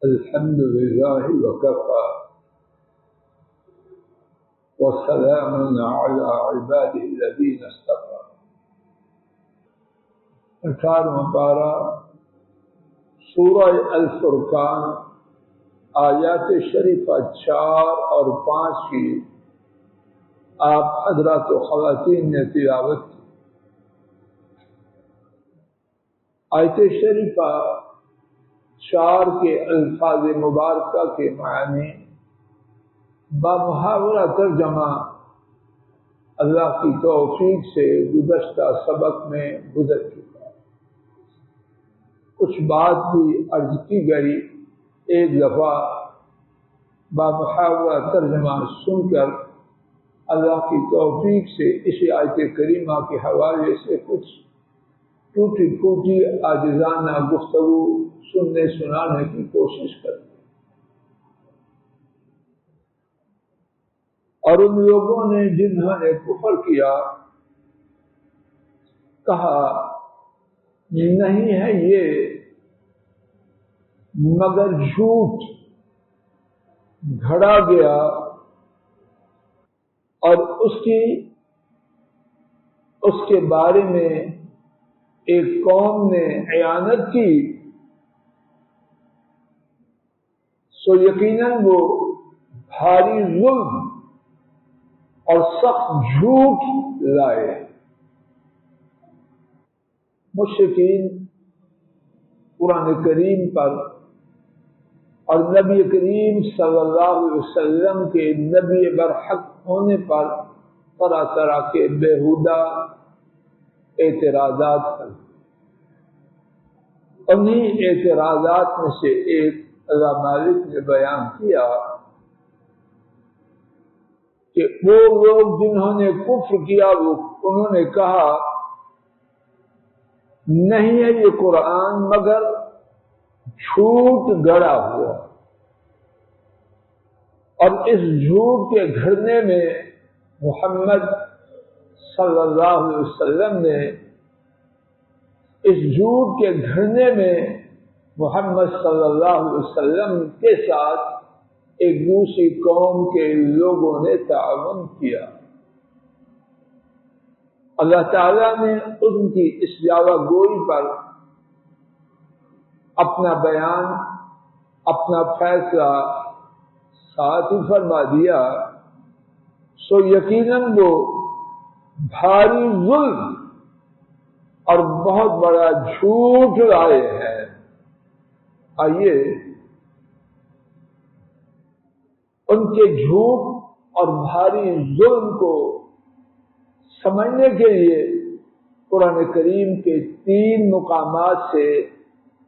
الحمد لله وكفى وسلام على عباده الذين اصطفى. 18واں پارہ سورہ الفرقان آیات شریفہ 4 اور 5 کی آپ حضرات و خواتین نے تلاوت کی. آیت شریفہ 4 کے الفاظ مبارکہ کے معنی بامحاورہ ترجمہ اللہ کی توفیق سے گزشتہ سبق میں گزر چکا ہے. کچھ بات بھی عرض کی گئی، ایک دفعہ بامحاورہ ترجمہ سن کر اللہ کی توفیق سے اس آیت کریمہ کے حوالے سے کچھ ٹوٹی پھوٹی عاجزانہ گفتگو سننے سنانے کی کوشش کرتے، اور ان لوگوں نے جنہوں نے کفر کیا کہا نہیں ہے یہ مگر جھوٹ گھڑا گیا، اور اس کے بارے میں ایک قوم نے اعانت کی، سو یقیناً وہ بھاری ظلم اور سخت جھوٹ لائے. مشرکین قرآن کریم پر اور نبی کریم صلی اللہ علیہ وسلم کے نبی برحق ہونے پر طرح طرح کے بیہودہ اعتراضات کرتے. انہی اعتراضات میں سے ایک اللہ مالک نے بیان کیا کہ وہ لوگ جنہوں نے کفر کیا انہوں نے کہا نہیں ہے یہ قرآن مگر جھوٹ گڑا ہوا، اور اس جھوٹ کے گھڑنے میں محمد صلی اللہ علیہ وسلم نے اس جھوٹ کے گھڑنے میں محمد صلی اللہ علیہ وسلم کے ساتھ ایک دوسری قوم کے لوگوں نے تعاون کیا. اللہ تعالیٰ نے ان کی اس جاوا گوئی پر اپنا بیان، اپنا فیصلہ ساتھ ہی فرما دیا، سو یقیناً وہ بھاری ظلم اور بہت بڑا جھوٹ لائے ہیں. آئیے ان کے جھوٹ اور بھاری ظلم کو سمجھنے کے لیے قرآن کریم کے 3 مقامات سے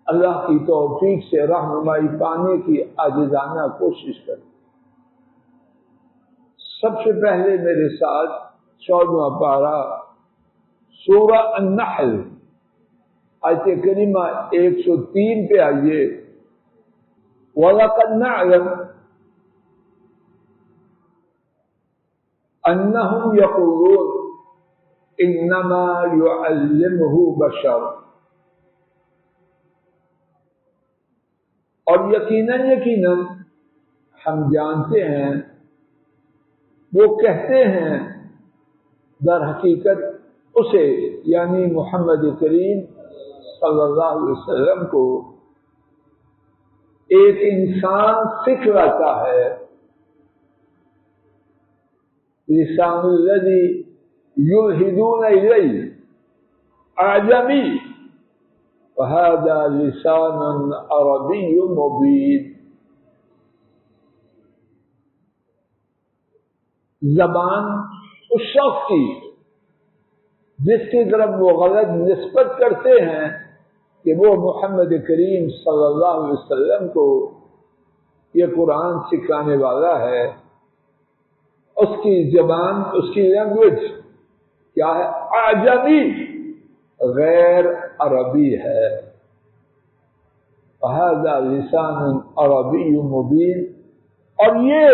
اللہ کی توفیق سے رہنمائی پانے کی عاجزانہ کوشش کریں. سب سے پہلے میرے ساتھ 14واں پارہ سورہ النحل آیت کریمہ 103 پہ آئیے. وَلَقَدْ نَعْلَمُ أَنَّهُمْ يَقُولُونَ إِنَّمَا يُعَلِّمُهُ بَشَرٌ، اور یقیناً ہم جانتے ہیں وہ کہتے ہیں در حقیقت اسے یعنی محمد کریم صلی اللہ علیہ وسلم کو ایک انسان سکھلاتا ہے. لسان الذی یلحدون الیہ اعجمی وہذا لسان عربی مبین. زبان اس شخص کی جس کی طرف وہ غلط نسبت کرتے ہیں کہ وہ محمد کریم صلی اللہ علیہ وسلم کو یہ قرآن سکھانے والا ہے، اس کی زبان، اس کی لینگویج کیا ہے؟ اعجمی، غیر عربی ہے. وَهَذَا لِسَانٌ عَرَبِيٌّ مُبِينٌ، اور یہ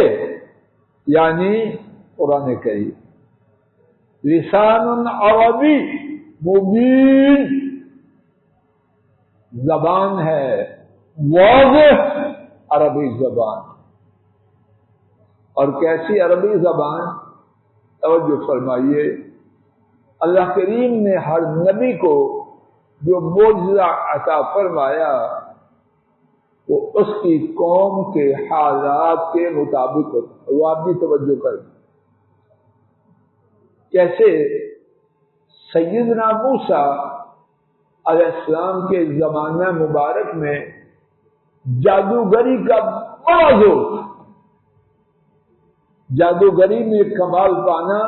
یعنی قرآن کریم لسان عربی مبین، زبان ہے واضح عربی زبان. اور کیسی عربی زبان؟ توجہ فرمائیے. اللہ کریم نے ہر نبی کو جو معجزہ عطا فرمایا وہ اس کی قوم کے حالات کے مطابق ہوتا. وہ آپ بھی توجہ کریں. کیسے سیدنا موسیٰ علیہ السلام کے زمانہ مبارک میں جادوگری کا بڑا زور تھا. جادوگری میں کمال پانا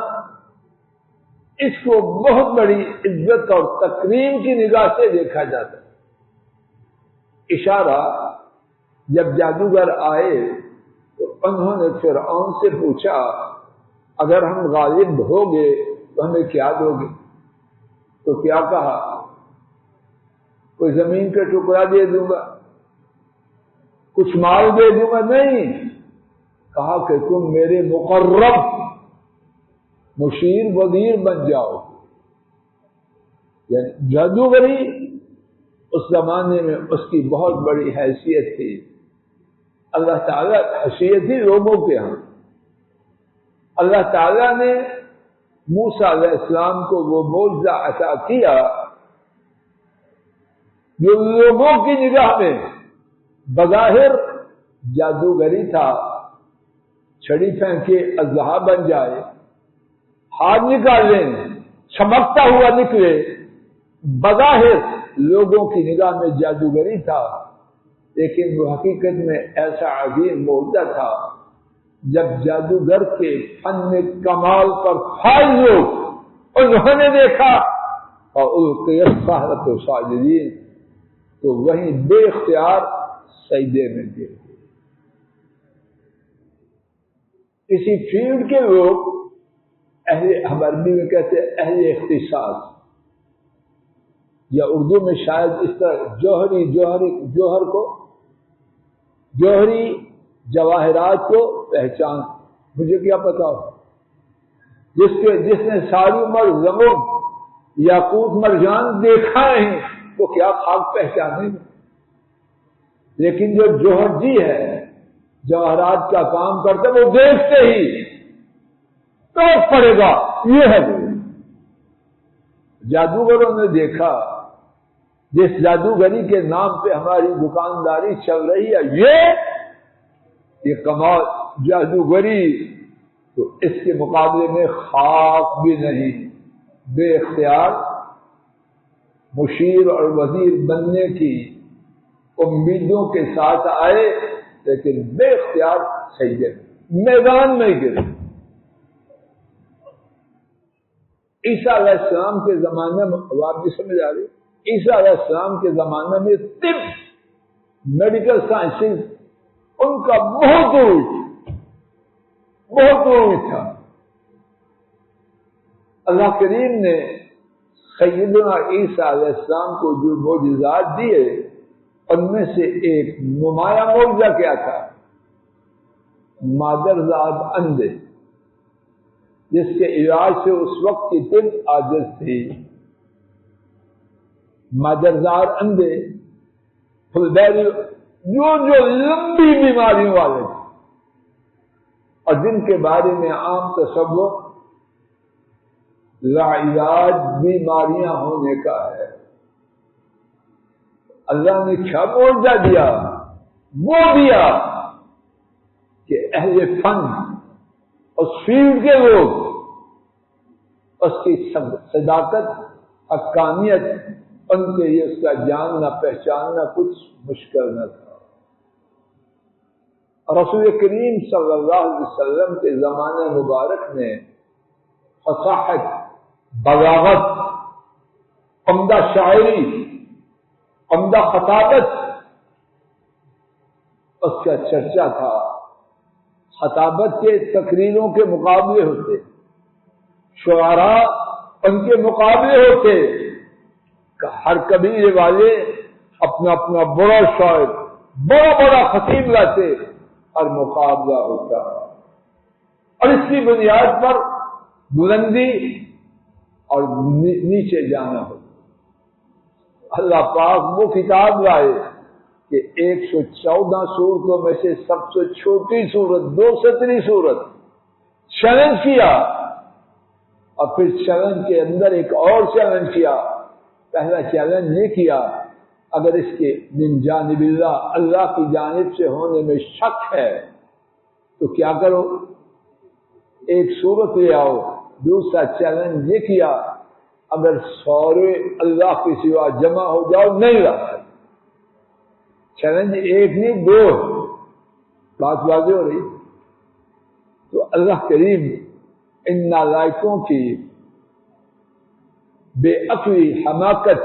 اس کو بہت بڑی عزت اور تکریم کی نگاہ سے دیکھا جاتا ہے. اشارہ جب جادوگر آئے تو انہوں نے فرعون سے پوچھا اگر ہم غالب ہو گے تو ہمیں کیا دو گے؟ تو کیا کہا؟ کوئی زمین کا ٹکڑا دے دوں گا، کچھ مال دے دوں گا؟ نہیں، کہا کہ تم میرے مقرب مشیر وزیر بن جاؤ. یعنی جادوگری اس زمانے میں اس کی بہت بڑی حیثیت تھی. اللہ تعالیٰ حیثیت تھی لوگوں کے ہاں. اللہ تعالیٰ نے موسیٰ علیہ السلام کو وہ معجزہ عطا کیا جو لوگوں کی نگاہ میں بظاہر جادوگری تھا. چھڑی پھینکے اژدہا بن جائے، ہاتھ نکال لیں چمکتا ہوا نکلے، بظاہر لوگوں کی نگاہ میں جادوگری تھا. لیکن وہ حقیقت میں ایسا عظیم معجزہ تھا جب جادوگر کے فن کمال پر فائز لوگ انہوں نے دیکھا اور القی السحرۃ ساجدین تو وہیں بے اختیار سجدے میں گر گئے. کسی فیلڈ کے لوگ ہم عربی میں کہتے ہیں اہل اختصاص، یا اردو میں شاید اس طرح جوہر کو جوہری جواہرات کو پہچان. مجھے کیا پتا ہو جس نے ساری عمر زمرد یاقوت مرجان دیکھا نہیں تو کیا خاک پہچانے گا؟ لیکن جو جوہر جی ہے جواہرات کا کام کرتا ہے وہ دیکھتے ہی تو پڑے گا. یہ ہے جادوگروں نے دیکھا جس جادوگری کے نام پہ ہماری دکانداری چل رہی ہے یہ کمال جادوگری تو اس کے مقابلے میں خاک بھی نہیں. بے اختیار مشیر اور وزیر بننے کی امیدوں کے ساتھ آئے لیکن بے اختیار سجدے میدان میں گرے. عیسیٰ علیہ السلام کے زمانے میں آپ بھی سمجھ آ رہی، عیسیٰ علیہ السلام کے زمانے میں طب میڈیکل سائنسز ان کا بہت ضروری تھا. اللہ کریم نے سیدنا عیسیٰ علیہ السلام کو جو معجزات دیے ان میں سے ایک نمایاں معجزہ کیا تھا؟ مادرزاد اندھے جس کے علاج سے اس وقت کی طب عاجز تھی. مادرزاد اندھے جو لمبی بیماریوں والے تھے اور جن کے بارے میں عام تصور لاعلاج بیماریاں ہونے کا ہے. اللہ نے کیا معجزہ دیا؟ وہ دیا کہ اہل فن اور فیلڈ کے لوگ اس کی صداقت حقانیت ان کے لیے اس کا جاننا پہچاننا کچھ مشکل نہ تھا. رسول کریم صلی اللہ علیہ وسلم کے زمانے مبارک میں فصاحت، بلاغت، عمدہ شاعری، عمدہ خطابت اس کا چرچا تھا. خطابت کے تقریروں کے مقابلے ہوتے، شعراء ان کے مقابلے ہوتے، ہر قبیلے والے اپنا اپنا بڑا شاعر بڑا خطیب لاتے اور مقابلہ ہوتا اور اس کی بنیاد پر بلندی اور نیچے جانا ہوتا. اللہ پاک وہ کتاب لائے کہ 114 صورتوں میں سے سب سے چھوٹی صورت 270 صورت چیلنج کیا، اور پھر چیلنج کے اندر ایک اور چیلنج کیا۔ پہلا چیلنج یہ کیا اگر اس کے من جانب اللہ کی جانب سے ہونے میں شک ہے تو کیا کرو، ایک صورت لے آؤ۔ دوسرا چیلنج یہ کیا اگر سورے اللہ کے سوا جمع ہو جاؤ نہیں لا سکتے۔ چیلنج ایک نہیں دو، بات واضح ہو رہی۔ تو اللہ کریم ان نالائقوں کی بے عقلی، حماقت،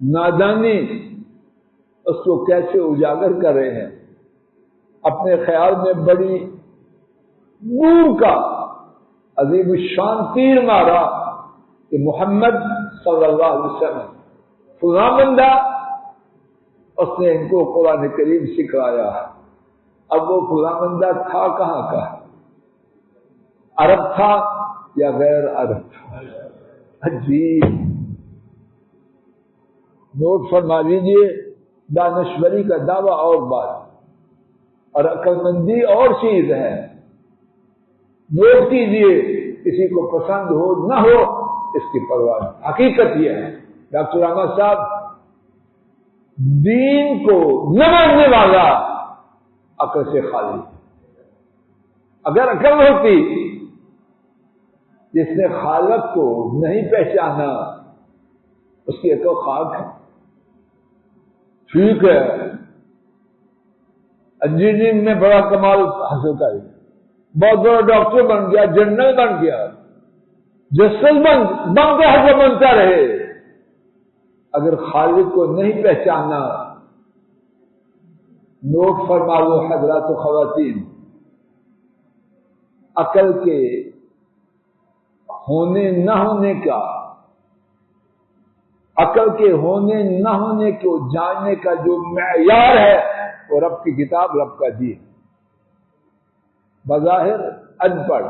نادانی اس کو کیسے اجاگر کر رہے ہیں۔ اپنے خیال میں بڑی نور کا عظیم الشان تیر مارا کہ محمد صلی اللہ علیہ وسلم فلاں بندہ اس نے ان کو قرآن کریم سکھایا۔ اب وہ فلاں بندہ تھا کہاں کا، عرب تھا یا غیر عرب تھا؟ عجیب۔ نوٹ فرما لیجیے، دانشوری کا دعویٰ اور بات اور عقل مندی اور چیز ہے۔ نوٹ کیجیے، کسی کو پسند ہو نہ ہو اس کی پرواہ نہیں، حقیقت یہ ہے۔ ڈاکٹر احمد صاحب، دین کو نہ ماننے والا عقل سے خالی۔ اگر عقل ہوتی، جس نے خالق کو نہیں پہچانا اس کی عقل خاک ہے۔ ٹھیک ہے، انجینئرنگ میں بڑا کمال حاصل کر لیا، بہت بڑا ڈاکٹر بن گیا، جنرل بن گیا، جسٹس بن کے حضرت بنتا رہے، اگر خالق کو نہیں پہچانا۔ نوٹ فرما لو حضرات و خواتین، عقل کے ہونے نہ ہونے کا، عقل کے ہونے نہ ہونے کو جاننے کا جو معیار ہے وہ رب کی کتاب، رب کا دین۔ بظاہر ان پڑھ،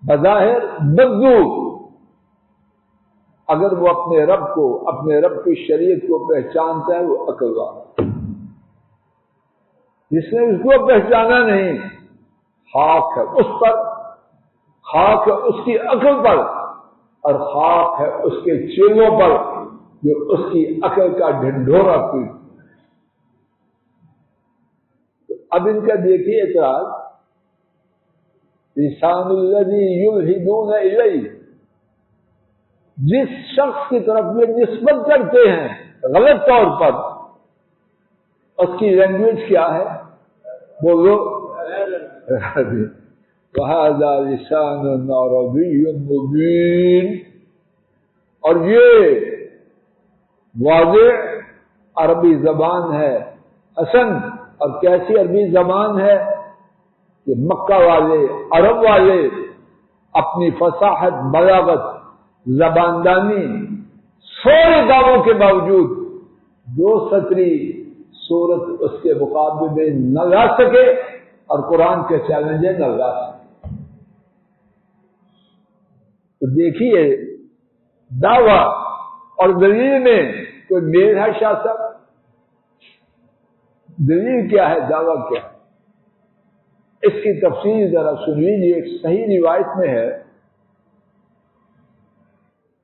بظاہر بدو، اگر وہ اپنے رب کو، اپنے رب کی شریعت کو پہچانتا ہے وہ عقل والا۔ جس نے اس کو پہچانا نہیں، خاک ہے اس پر، خاک ہے اس کی عقل پر، اور خاک ہے اس کے چیلوں پر جو اس کی عقل کا ڈھنڈورا پیٹ۔ اب ان کا دیکھیے اعتراض، لسان الذی یلحدون الیہ، جس شخص کی طرف یہ نسبت کرتے ہیں غلط طور پر، اس کی لینگویج کیا ہے؟ بولو، وَهَذَا لِسَانٌ عَرَبِيٌّ مُبِينٌ، اور یہ واضح عربی زبان ہے حسن۔ اور کیسی عربی زبان ہے کہ مکہ والے، عرب والے اپنی فصاحت، بلاغت، زباندانی، سارے دعووں کے باوجود 2 سطری سورت اس کے مقابلے میں نہ لا سکے، اور قرآن کے چیلنج نہ لا سکے۔ تو دیکھیے دعویٰ اور دلیل میں کوئی میل ہے شاہ صاحب؟ دلیل کیا ہے، دعویٰ کیا ہے؟ اس کی تفصیل ذرا سن لیجیے۔ ایک صحیح روایت میں ہے،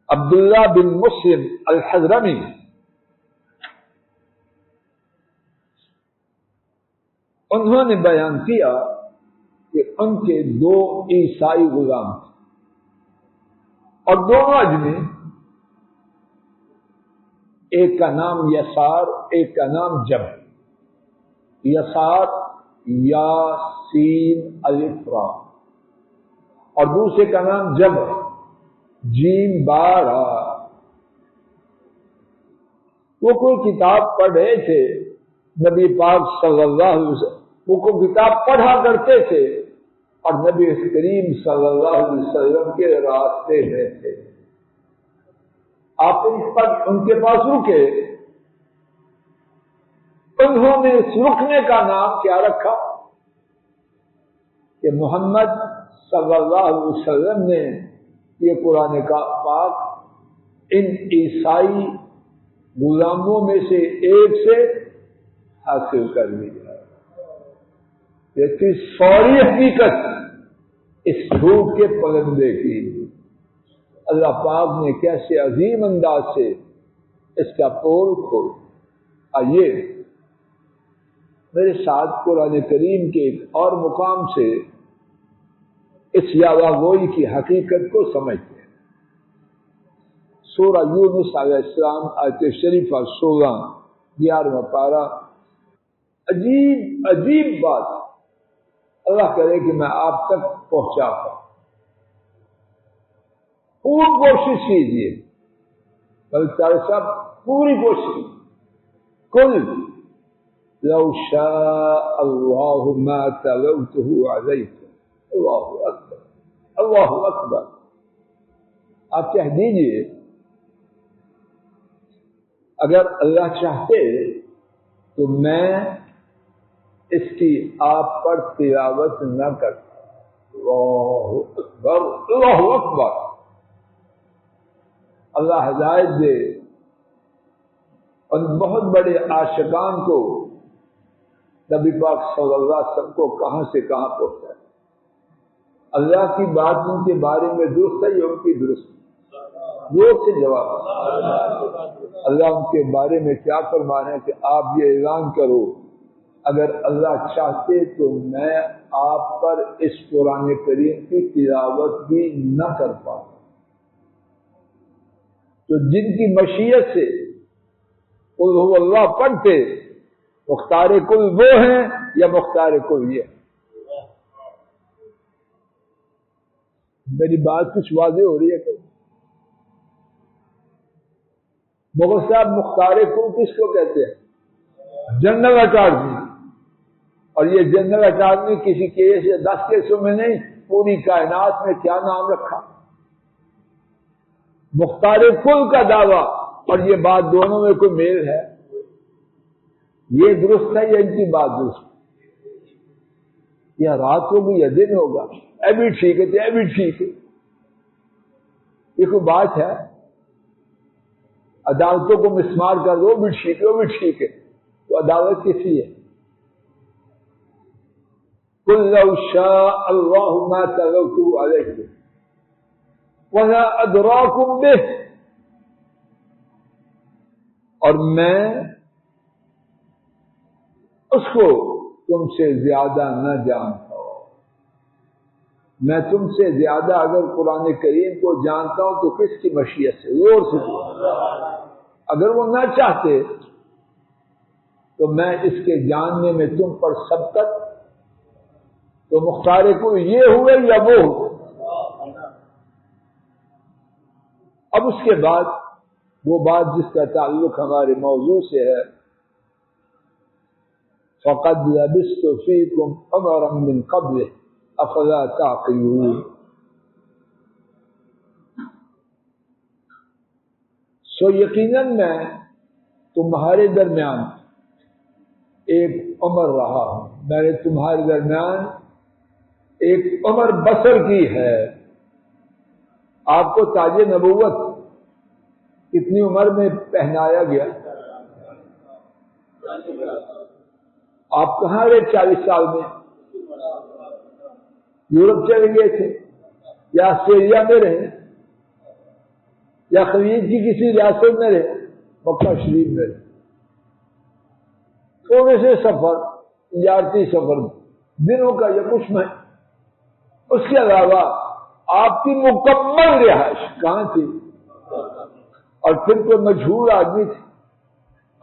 عبداللہ بن مسلم الحضرمی انہوں نے بیان کیا کہ ان کے 2 عیسائی غلام تھے، اور دونوں اجمی، ایک کا نام یسار، ایک کا نام جب۔ یسار یا سین الف را، اور دوسرے کا نام جب، جیم بارا۔ وہ کوئی کتاب پڑھ رہے تھے، نبی پاک صلی اللہ علیہ وسلم وہ کوئی کتاب پڑھا کرتے تھے، اور نبی کریم صلی اللہ علیہ وسلم کے راستے میں تھے۔ آپ ان کے پاس رکے، انہوں نے اس رکنے کا نام کیا رکھا کہ محمد صلی اللہ علیہ وسلم نے یہ قرآن کا پاک ان عیسائی غلاموں میں سے ایک سے حاصل کر لیا. یہ تھی سوری حقیقت اس جھوٹ کے پرندے کی. اللہ پاک نے کیسے عظیم انداز سے اس کا پول کھول. آئیے میرے ساتھ قرآن کریم کے ایک اور مقام سے اس یاوہ گوئی کی حقیقت کو سمجھتے ہیں. سورہ یونس علیہ السلام آیت شریفہ 16 11واں پارہ. عجیب عجیب بات اللہ کرے کہ میں آپ تک پہنچا پاؤں. پوری کوشش کیجیے بلکہ صاحب پوری کوشش. کل لو شاء اللہ ما تلوته علیکم. اللہ اکبر اللہ اکبر. آپ کہہ دیجیے اگر اللہ چاہتے تو میں اس کی آپ پر تلاوت نہ کرتا. اللہ اکبر اللہ اکبر. اللہ ہدایت دے ان بہت بڑے عاشقان کو نبی پاک صلی اللہ علیہ وسلم کو کہاں سے کہاں پہنچا. اللہ کی بات ان کے بارے میں درست ہے یا ان کی درست سے جواب. اللہ ان کے بارے میں کیا فرما رہے ہیں کہ آپ یہ اعلان کرو اگر اللہ چاہتے تو میں آپ پر اس قرآن کریم کی تلاوت بھی نہ کر پاتا. تو جن کی مشیت سے قل هو اللہ پڑھتے مختار کل وہ ہیں یا مختار کل یہ. میری بات کچھ واضح ہو رہی ہے کہ مغل صاحب مختار کل کس کو کہتے ہیں؟ General attorney. اور یہ جنرل اٹارنی کسی کیس یا 10 کیسوں میں نہیں پوری کائنات میں کیا نام رکھا. مختار کل کا دعویٰ اور یہ بات دونوں میں کوئی میل ہے؟ یہ درست ہے یا ان کی بات درست؟ یا رات ہوگی یا دن ہوگا ابھی ٹھیک ہے تو ابھی ٹھیک ہے. یہ کوئی بات ہے؟ عدالتوں کو مسمار کر دو بھی ٹھیک ہے وہ بھی ٹھیک ہے. تو عدالت کسی ہے؟ قل لو شاء اللہ ما تلوته علیکم ولا ادراکم بہ. اور میں اس کو تم سے زیادہ نہ جانتا ہوں. میں تم سے زیادہ اگر قرآن کریم کو جانتا ہوں تو کس کی مشیت سے زور سے. اگر وہ نہ چاہتے تو میں اس کے جاننے میں تم پر سبقت تو مختار کو یہ ہوئے یا وہ ہوئے. اب اس کے بعد وہ بات جس کا تعلق ہمارے موضوع سے ہے فقد لبثت فیکم عمرا من قبل افلا تعقلون. سو یقیناً میں تمہارے درمیان ایک عمر رہا ہوں. میں نے تمہارے درمیان ایک عمر بسر کی ہے. آپ کو تاج نبوت کتنی عمر میں پہنایا گیا؟ آپ کہاں رہے 40 سال میں؟ یورپ چلے گئے تھے یا آسٹریلیا میں رہے یا خلیج کی کسی ریاست میں رہے مکہ شریف میں رہے. تھوڑے سے سفر تجارتی سفر دنوں کا یا کچھ میں. اس کے علاوہ آپ کی مکمل رہائش کہاں تھی؟ اور پھر کوئی مشہور آدمی تھے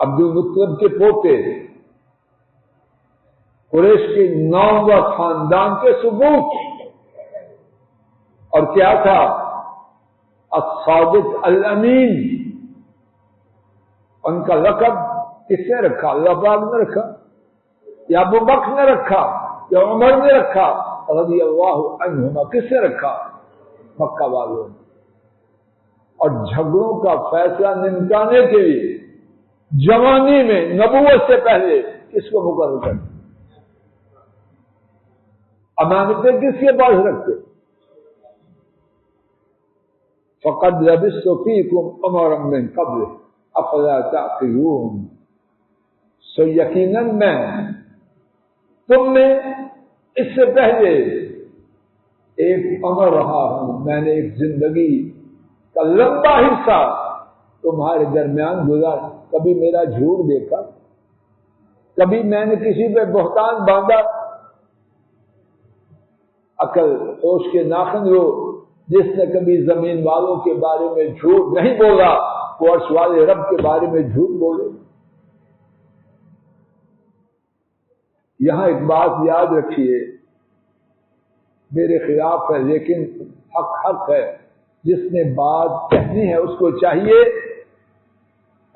عبد المطلب کے پوتے قریش کے نامور خاندان کے ثبوت. اور کیا تھا؟ الصادق الامین. ان کا لقب کس نے رکھا؟ اللہ پاک نے رکھا یا ابو بکر نے رکھا یا عمر نے رکھا رضی اللہ عنہما؟ کس نے رکھا؟ مکہ والوں نے. اور جھگڑوں کا فیصلہ نمٹانے کے لیے جوانی میں نبوت سے پہلے کس کو مقرر کرتے؟ امانتیں کس کے پاس رکھتے؟ فقد لبثت فیکم عمرا من قبل افلا تعقلون، سو یقیناً میں تم میں اس سے پہلے ایک عمر رہا ہوں، میں نے ایک زندگی کا لمبا حصہ تمہارے درمیان گزارا، کبھی میرا جھوٹ دیکھا، کبھی میں نے کسی پہ بہتان باندھا؟ عقل ہوش کے ناخن لو، جس نے کبھی زمین والوں کے بارے میں جھوٹ نہیں بولا وہ عرش والے رب کے بارے میں جھوٹ بولے۔ یہاں ایک بات یاد رکھیے، میرے خلاف ہے لیکن حق حق ہے، جس نے بات کہنی ہے اس کو چاہیے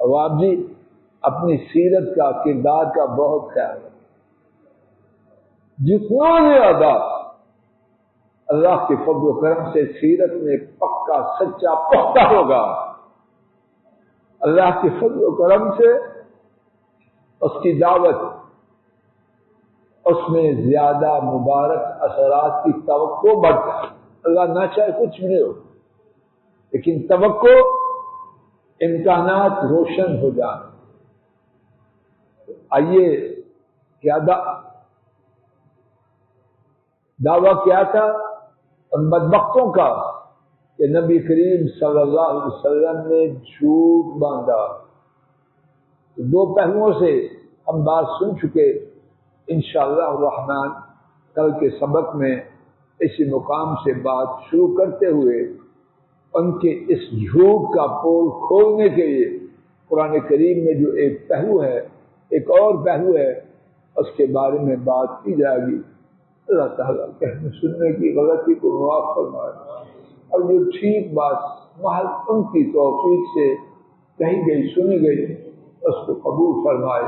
عوام جی اپنی سیرت کا، کردار کا بہت خیال رکھیں۔ جتنا زیادہ اللہ کے فضل و کرم سے سیرت میں پکا سچا پختہ ہوگا، اللہ کے فضل و کرم سے اس کی دعوت، اس میں زیادہ مبارک اثرات کی توقع بڑھتا ہے۔ اللہ نہ چاہے کچھ بھی ہو، لیکن توقع امکانات روشن ہو جائیں۔ آئیے، کیا دعویٰ کیا تھا ان بدبختوں کا کہ نبی کریم صلی اللہ علیہ وسلم نے جھوٹ باندھا۔ دو پہلوؤں سے ہم بات سن چکے، انشاءاللہ الرحمن کل کے سبق میں اسی مقام سے بات شروع کرتے ہوئے ان کے اس جھوٹ کا پول کھولنے کے لیے قرآن کریم میں جو ایک پہلو ہے، ایک اور پہلو ہے، اس کے بارے میں بات کی جائے گی۔ اللہ تعالیٰ کہنے سننے کی غلطی کو معاف فرمائے، اور جو ٹھیک بات محض ان کی توفیق سے کہی گئی سنی گئی اس کو قبول فرمائے۔